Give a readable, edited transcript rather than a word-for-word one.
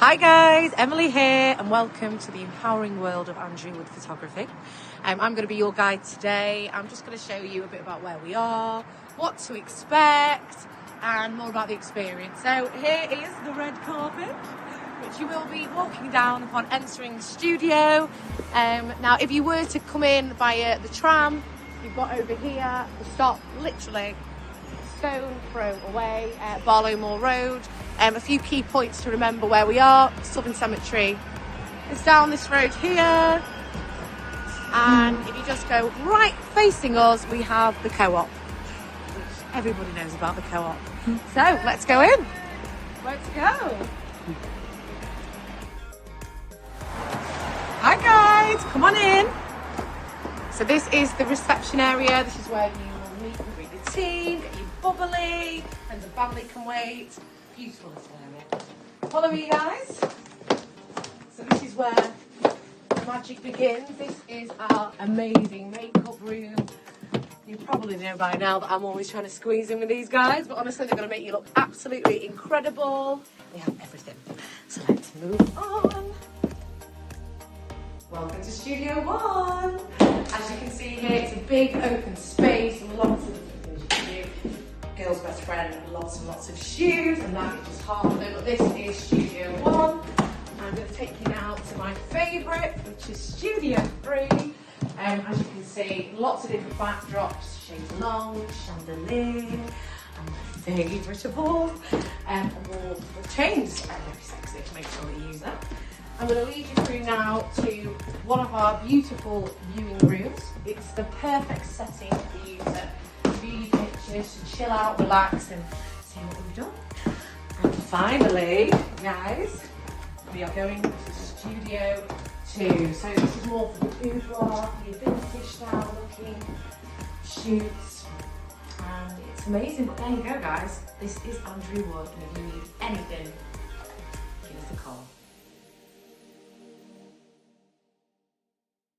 Hi guys, Emily here and welcome to the empowering world of Andrew Wood Photography. I'm going to be your guide today. I'm just going to show you a bit about where we are, what to expect and more about the experience. So here is the red carpet which you will be walking down upon entering the studio. Now if you were to come in via the tram, you've got over here the stop literally stone throw away, Barlow Moor Road. A few key points to remember where we are. Southern Cemetery is down this road here, and if you just go right facing us, we have the Co-op, which everybody knows about the Co-op. So let's go in. Let's go. Hi guys, come on in. So this is the reception area. This is where you will meet and greet the team, get you bubbly, friends and family can wait. Beautiful little area. Follow me guys. So this is where the magic begins. This is our amazing makeup room. You probably know by now that I'm always trying to squeeze in with these guys, but honestly they're going to make you look absolutely incredible. We have everything. So let's move on. Welcome to Studio One. As you can see here, it's a big open space and lots of different things you can do. Girl's best friend, lots and lots of shoes, and that is just half of it, but this is Studio One. I'm going to take you now to my favourite, which is Studio 3. As you can see, lots of different backdrops, shades long, chandelier, and my favourite of all, wall with chains. Very sexy, to make sure that you use that. I'm going to lead you through now to one of our beautiful viewing rooms. It's the perfect setting for you to view your pictures, to chill out, relax and see what we've done. And finally, guys, we are going to Studio 2. So this is more for the boudoir, your vintage style looking shoots. And it's amazing, but there you go guys. This is Andrew Wood, and if you need anything